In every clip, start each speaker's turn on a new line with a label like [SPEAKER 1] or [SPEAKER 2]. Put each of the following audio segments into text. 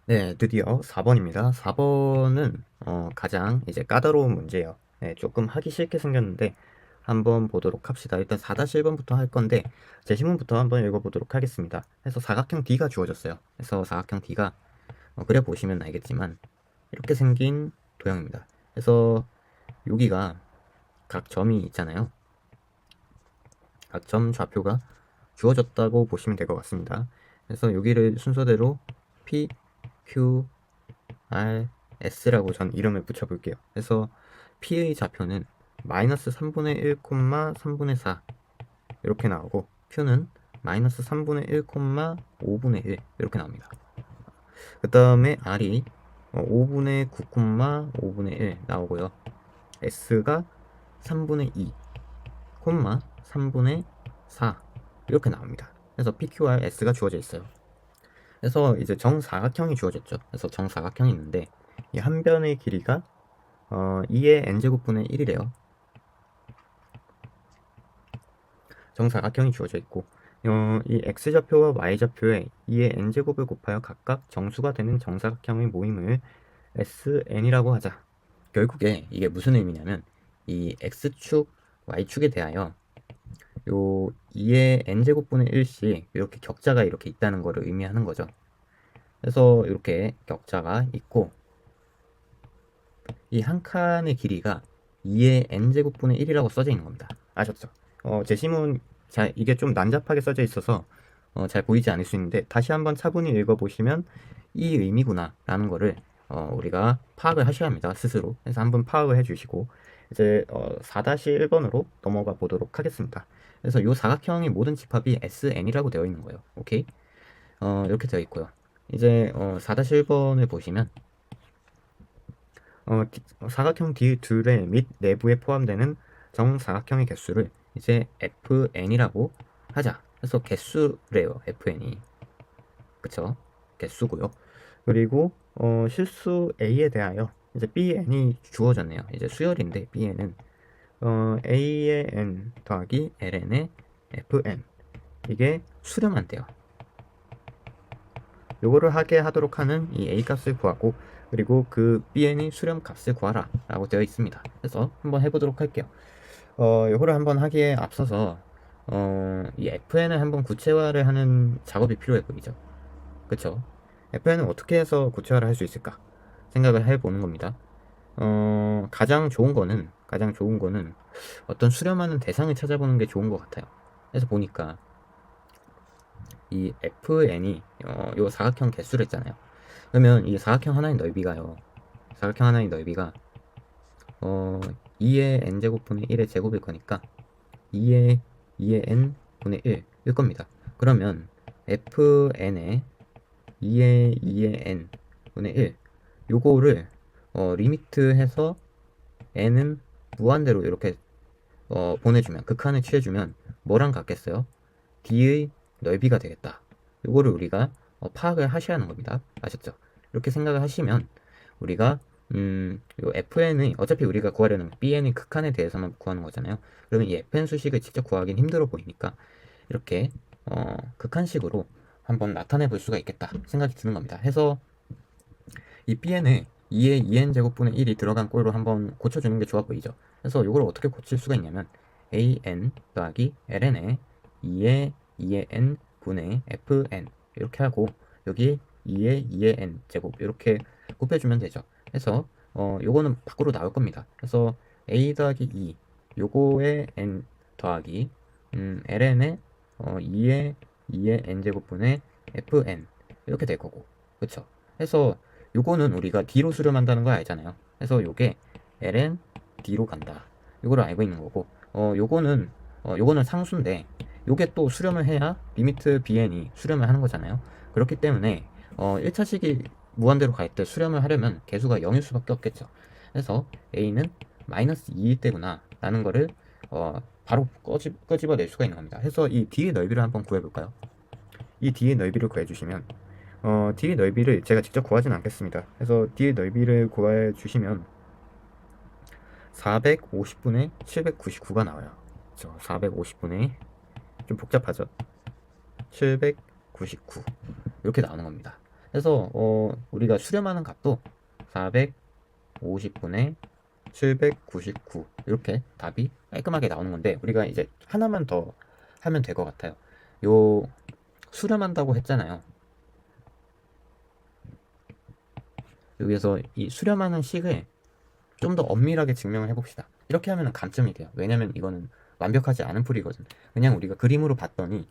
[SPEAKER 1] 네, 드디어 4번입니다. 4번은 가장 이제 까다로운 문제예요. 네, 조금 하기 싫게 생겼는데 한번 보도록 합시다. 일단 4-1번부터 할 건데 제시문부터 한번 읽어보도록 하겠습니다. 그래서 사각형 D가 주어졌어요. 그래서 사각형 D가 그려 보시면 알겠지만 이렇게 생긴 도형입니다. 그래서 여기가 각 점이 있잖아요. 각 점 좌표가 주어졌다고 보시면 될 것 같습니다. 그래서 여기를 순서대로 P, Q, R, S라고 전 이름을 붙여볼게요. 그래서 P의 좌표는 마이너스 3분의 1, 3분의 4 이렇게 나오고 Q는 마이너스 3분의 1, 5분의 1 이렇게 나옵니다. 그 다음에 R이 5분의 9, 5분의 1 나오고요. S가 3분의 2, 3분의 4 이렇게 나옵니다. 그래서 PQRS가 주어져 있어요. 그래서 이제 정사각형이 주어졌죠. 그래서 정사각형이 있는데 이 한 변의 길이가 2의 n제곱분의 1이래요. 정사각형이 주어져 있고 이 x좌표와 y좌표에 2의 n제곱을 곱하여 각각 정수가 되는 정사각형의 모임을 SN이라고 하자. 결국에 이게 무슨 의미냐면 이 x축, y축에 대하여 요 2의 n제곱분의 1씩 이렇게 격자가 이렇게 있다는 것을 의미하는 거죠. 그래서 이렇게 격자가 있고 이 한 칸의 길이가 2의 n제곱분의 1이라고 써져 있는 겁니다. 아셨죠? 제시문 이게 좀 난잡하게 써져 있어서 잘 보이지 않을 수 있는데 다시 한번 차분히 읽어보시면 이 의미구나 라는 거를 우리가 파악을 하셔야 합니다. 스스로. 그래서 한번 파악을 해주시고 이제 4-1번으로 넘어가 보도록 하겠습니다. 그래서 이 사각형의 모든 집합이 SN이라고 되어 있는 거예요. 오케이? 이렇게 되어 있고요. 이제 4-1번을 보시면 사각형 D 둘의 및 내부에 포함되는 정사각형의 개수를 이제 FN이라고 하자. 그래서 개수래요, FN이. 그쵸? 개수고요. 그리고 실수 A에 대하여 이제 BN이 주어졌네요. 이제 수열인데 BN은 A의 N 더하기 LN의 FN 이게 수렴한대요. 요거를 하게 하도록 하는 이 A 값을 구하고 그리고 그 BN의 수렴 값을 구하라 라고 되어 있습니다. 그래서 한번 해보도록 할게요. 요거를 한번 하기에 앞서서 이 FN을 한번 구체화를 하는 작업이 필요해 보이죠. 그쵸? FN은 어떻게 해서 구체화를 할 수 있을까 생각을 해보는 겁니다. 가장 좋은 거는 어떤 수렴하는 대상을 찾아보는 게 좋은 것 같아요. 그래서 보니까 이 FN이 요 사각형 개수를 했잖아요. 그러면 이 사각형 하나의 넓이가요. 사각형 하나의 넓이가 2의 n제곱분의 1의 제곱일 거니까 2의 n 분의 1일 겁니다. 그러면 fn의 2의 n 분의 1 요거를 리미트 해서 n은 무한대로 이렇게 보내주면 극한을 취해주면 뭐랑 같겠어요? d의 넓이가 되겠다. 요거를 우리가 파악을 하셔야 하는 겁니다. 아셨죠? 이렇게 생각을 하시면 우리가 요 fn의 어차피 우리가 구하려는 bn의 극한에 대해서만 구하는 거잖아요. 그러면 이 fn 수식을 직접 구하기는 힘들어 보이니까 이렇게 극한식으로 한번 나타내 볼 수가 있겠다 생각이 드는 겁니다. 해서 이 bn을 2의 2n 제곱분의 1이 들어간 꼴로 한번 고쳐주는 게 좋아 보이죠. 그래서 이걸 어떻게 고칠 수가 있냐면 an 더하기 ln의 2의 2의 n 분의 fn 이렇게 하고 여기 2의 2의 n 제곱 이렇게 곱해주면 되죠. 그래서 요거는 밖으로 나올 겁니다. 그래서 a 더하기 2 요거의 n 더하기 ln의 2의 2의 n 제곱분의 fn 이렇게 될 거고 그쵸. 해서 요거는 우리가 D로 수렴한다는 걸 알잖아요. 그래서 요게 ln D로 간다. 요거를 알고 있는 거고, 요거는 상수인데, 요게 또 수렴을 해야 리미트 bn이 수렴을 하는 거잖아요. 그렇기 때문에 1차식이 무한대로 갈 때 수렴을 하려면 개수가 0일 수밖에 없겠죠. 그래서 a는 마이너스 2일 때구나 라는 거를 바로 끄집어낼 수가 있는 겁니다. 그래서 이 D의 넓이를 한번 구해볼까요? 이 D의 넓이를 구해주시면 D의 넓이를 제가 직접 구하진 않겠습니다. 그래서 D의 넓이를 구해주시면 450분의 799가 나와요. 그렇죠? 450분의 좀 복잡하죠? 799 이렇게 나오는 겁니다. 그래서 우리가 수렴하는 값도 450분의 799 이렇게 답이 깔끔하게 나오는 건데, 우리가 이제 하나만 더 하면 될 것 같아요. 요 수렴한다고 했잖아요. 여기서 이 수렴하는 식을 좀 더 엄밀하게 증명을 해봅시다. 이렇게 하면 감점이 돼요. 왜냐면 이거는 완벽하지 않은 풀이거든. 그냥 우리가 그림으로 봤더니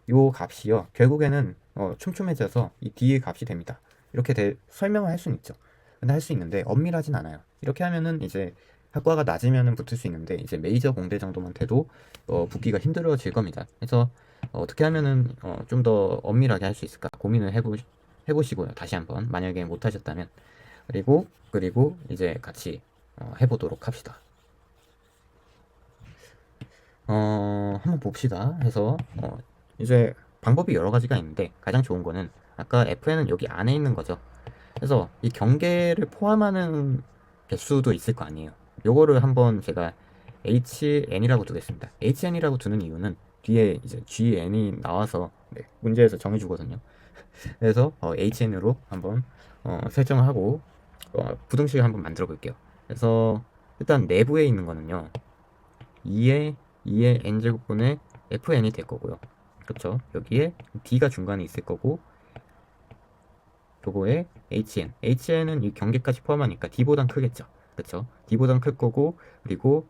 [SPEAKER 1] 요 값이요, 결국에는 촘촘해져서 이 뒤의 값이 됩니다. 이렇게 설명을 할 수는 있죠. 근데 할 수 있는데 엄밀하진 않아요. 이렇게 하면은 이제 학과가 낮으면은 붙을 수 있는데, 이제 메이저 공대 정도만 돼도 붙기가 힘들어질 겁니다. 그래서 어떻게 하면은 좀 더 엄밀하게 할 수 있을까 고민을 해보시고요. 다시 한번 만약에 못하셨다면. 그리고 이제 같이 해보도록 합시다. 한번 봅시다. 해서 이제 방법이 여러 가지가 있는데, 가장 좋은 거는 아까 fn은 여기 안에 있는 거죠. 그래서 이 경계를 포함하는 개수도 있을 거 아니에요. 요거를 한번 제가 hn이라고 두겠습니다. hn이라고 두는 이유는 뒤에 이제 gn이 나와서 문제에서 정해주거든요. 그래서 hn으로 한번 설정을 하고 부등식을 한번 만들어 볼게요. 그래서 일단 내부에 있는 거는요, 2의 n제곱분의 fn이 될 거고요. 그렇죠? 여기에 d가 중간에 있을 거고, 요거에 hn은 이 경계까지 포함하니까 d보단 크겠죠. 그렇죠? d보단 클 거고, 그리고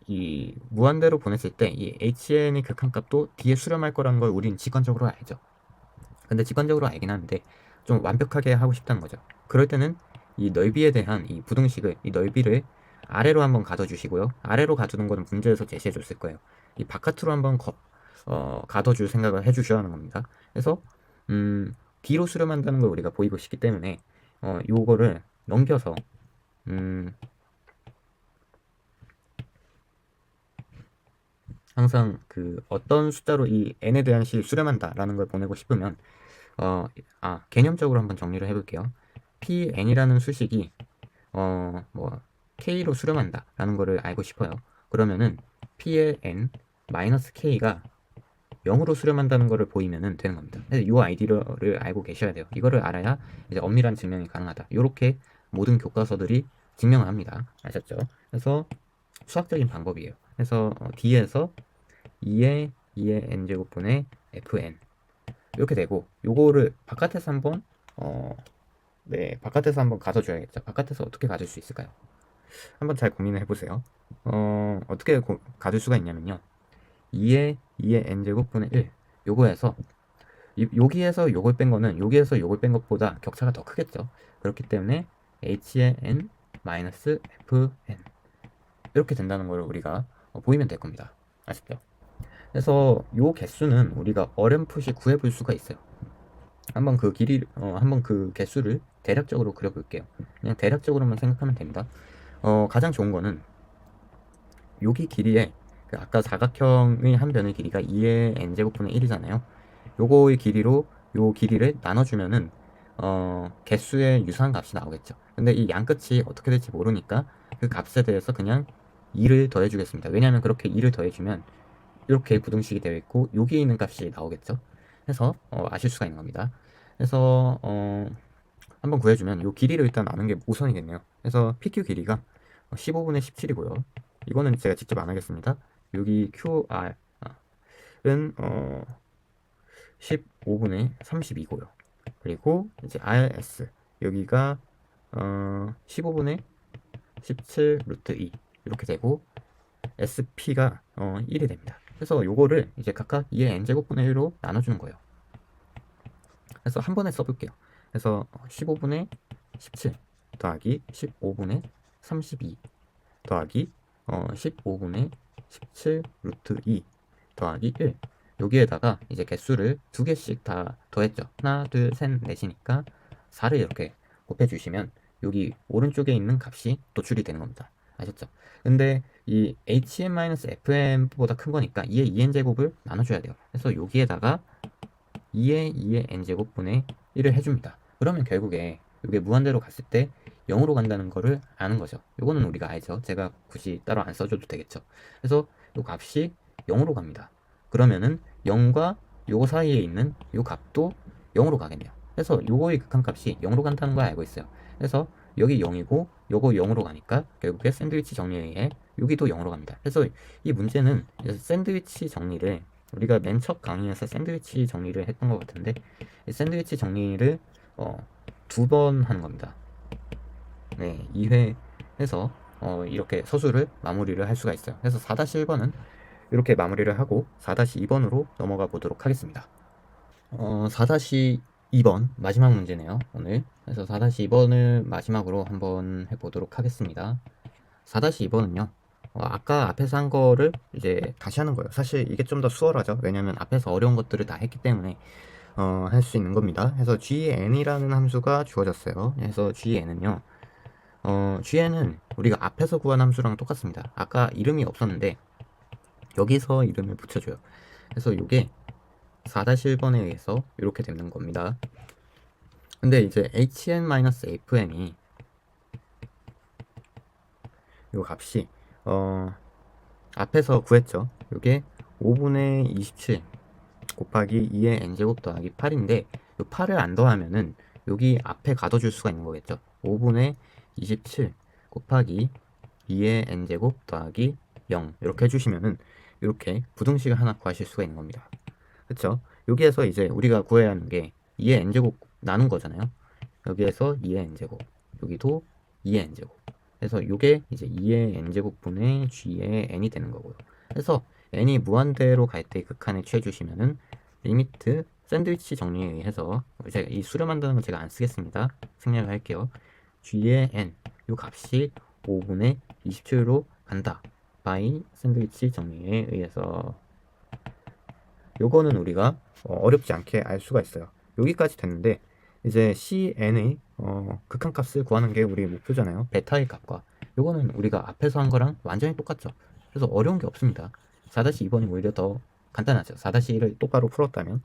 [SPEAKER 1] 이 무한대로 보냈을 때 이 hn의 극한값도 d에 수렴할 거라는 걸 우리는 직관적으로 알죠. 근데 직관적으로 알긴 하는데 좀 완벽하게 하고 싶다는 거죠. 그럴 때는 이 넓이에 대한 이 부등식을, 이 넓이를 아래로 한번 가둬주시고요. 아래로 가두는 거는 문제에서 제시해 줬을 거예요. 이 바깥으로 한번 가둬줄 생각을 해주셔야 하는 겁니다. 그래서 D로 수렴한다는 걸 우리가 보이고 싶기 때문에 요거를 넘겨서 항상 그 어떤 숫자로 이 n에 대한 식을 수렴한다라는 걸 보내고 싶으면 개념적으로 한번 정리를 해볼게요. pn이라는 수식이 뭐 k로 수렴한다라는 거를 알고 싶어요. 그러면은 p의 n 마이너스 k가 0으로 수렴한다는 거를 보이면은 되는 겁니다. 그래서 이 아이디어를 알고 계셔야 돼요. 이거를 알아야 이제 엄밀한 증명이 가능하다. 이렇게 모든 교과서들이 증명을 합니다. 아셨죠? 그래서 수학적인 방법이에요. 그래서 D에서 2의 n제곱분의 fn 이렇게 되고, 요거를 바깥에서 한번 바깥에서 한번 가둬줘야겠죠. 바깥에서 어떻게 가둘 수 있을까요? 한번 잘 고민을 해보세요. 어떻게 가둘 수가 있냐면요, 2의 n제곱분의 1 요거에서 여기에서 요걸 뺀 거는 여기에서 요걸 뺀 것보다 격차가 더 크겠죠. 그렇기 때문에 h의 n 마이너스 fn 이렇게 된다는 걸 우리가 보이면 될 겁니다. 아시죠? 그래서 요 개수는 우리가 어렴풋이 구해볼 수가 있어요. 한번 한번 그 개수를 대략적으로 그려볼게요. 그냥 대략적으로만 생각하면 됩니다. 가장 좋은 거는 여기 길이에 그 아까 사각형의 한 변의 길이가 2의 n제곱분의 1이잖아요. 요거의 길이로 요 길이를 나눠주면은 개수의 유사한 값이 나오겠죠. 근데 이 양끝이 어떻게 될지 모르니까 그 값에 대해서 그냥 2를 더해주겠습니다. 왜냐하면 그렇게 2를 더해주면 이렇게 부등식이 되어 있고 여기에 있는 값이 나오겠죠. 그래서 아실 수가 있는 겁니다. 그래서 한번 구해주면 요 길이를 일단 아는 게 우선이겠네요. 그래서 PQ 길이가 15분의 17이고요. 이거는 제가 직접 안 하겠습니다. 여기 QR은 15분의 32고요. 그리고 이제 RS 여기가 15분의 17 루트 2 이렇게 되고, SP가 1이 됩니다. 그래서 요거를 이제 각각 2의 n제곱분의 1로 나눠주는 거예요. 그래서 한 번에 써볼게요. 그래서 15분의 17 더하기 15분의 32 더하기 15분의 17 루트 2 더하기 1 여기에다가 이제 개수를 두 개씩 다 더했죠. 하나, 둘, 셋, 넷이니까 4를 이렇게 곱해주시면 여기 오른쪽에 있는 값이 도출이 되는 겁니다. 아셨죠? 근데 이 hm-fm보다 큰 거니까 2의 2n제곱을 나눠줘야 돼요. 그래서 여기에다가 2의 n제곱분의 1을 해줍니다. 그러면 결국에 이게 무한대로 갔을 때 0으로 간다는 거를 아는 거죠. 이거는 우리가 알죠. 제가 굳이 따로 안 써줘도 되겠죠. 그래서 이 값이 0으로 갑니다. 그러면은 0과 요 사이에 있는 요 값도 0으로 가겠네요. 그래서 요거의 극한값이 0으로 간다는 걸 알고 있어요. 그래서 여기 0이고 요거 0으로 가니까 결국에 샌드위치 정리에 의해 여기도 0으로 갑니다. 그래서 이 문제는 샌드위치 정리를 우리가 맨 첫 강의에서 샌드위치 정리를 했던 것 같은데 이 샌드위치 정리를 2번 하는 겁니다. 네, 2회 해서 이렇게 서술을 마무리를 할 수가 있어요. 그래서 4-1번은 이렇게 마무리를 하고 4-2번으로 넘어가 보도록 하겠습니다. 4-2번 마지막 문제네요, 오늘. 그래서 4-2번을 마지막으로 한번 해보도록 하겠습니다. 4-2번은요, 아까 앞에서 한 거를 이제 다시 하는 거예요. 사실 이게 좀 더 수월하죠. 왜냐면 앞에서 어려운 것들을 다 했기 때문에 할 수 있는 겁니다. 그래서 gn이라는 함수가 주어졌어요. 그래서 gn은요, gn은 우리가 앞에서 구한 함수랑 똑같습니다. 아까 이름이 없었는데 여기서 이름을 붙여줘요. 그래서 이게 4-1번에 의해서 이렇게 되는 겁니다. 근데 이제 hn-fn이 요 값이 앞에서 구했죠. 요게 5분의 27 곱하기 2의 n제곱 더하기 8인데 요 8을 안 더하면은 여기 앞에 가둬줄 수가 있는 거겠죠. 5분의 27 곱하기 2의 n제곱 더하기 0 이렇게 해주시면은 이렇게 부등식을 하나 구하실 수가 있는 겁니다. 그쵸? 여기에서 이제 우리가 구해야 하는 게 2의 n제곱 나눈 거잖아요. 여기에서 2의 n제곱, 여기도 2의 n제곱. 그래서 이게 이제 2의 n제곱 분의 g의 n이 되는 거고요. 그래서 n이 무한대로 갈 때 극한에 취해 주시면은 리미트 샌드위치 정리에 의해서 제가 이 수렴 한다는 건 제가 안 쓰겠습니다. 생략을 할게요. g의 n 요 값이 5분의 27로 간다. by 샌드위치 정리에 의해서 요거는 우리가 어렵지 않게 알 수가 있어요. 여기까지 됐는데 이제 cn의 극한값을 구하는 게 우리 목표잖아요. 베타의 값과 요거는 우리가 앞에서 한 거랑 완전히 똑같죠. 그래서 어려운 게 없습니다. 4-2번이 오히려 더 간단하죠. 4-1을 똑바로 풀었다면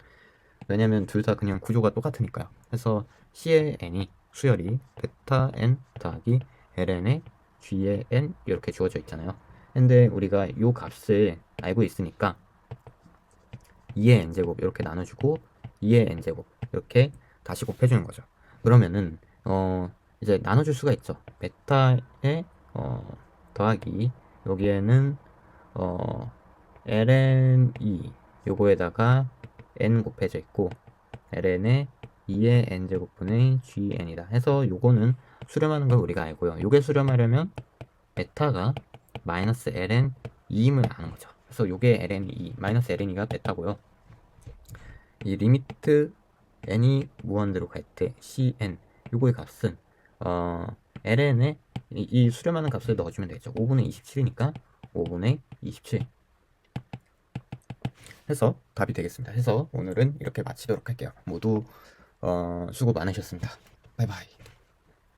[SPEAKER 1] 왜냐면 둘 다 그냥 구조가 똑같으니까요. 그래서 c의 n이 수열이 베타 n 더하기 ln의 g의 n 이렇게 주어져 있잖아요. 근데 우리가 요 값을 알고 있으니까 2의 n제곱 이렇게 나눠주고 2의 n제곱 이렇게 다시 곱해주는 거죠. 그러면은 이제 나눠줄 수가 있죠. 베타의 더하기 여기에는 ln2 요거에다가 n 곱해져 있고 ln의 2의 n제곱분의 gn이다 해서 요거는 수렴하는 걸 우리가 알고요. 요게 수렴하려면 베타가 마이너스 ln 2임을 아는 거죠. 그래서 요게 ln2 마이너스 ln2가 베타고요. 이 리미트 n이 무한대로 갈 때 cn 요거의 값은 ln에 이 수렴하는 값을 넣어주면 되겠죠. 5분의 27이니까 5분의 27 해서 답이 되겠습니다. 해서 오늘은 이렇게 마치도록 할게요. 모두 수고 많으셨습니다. 바이바이.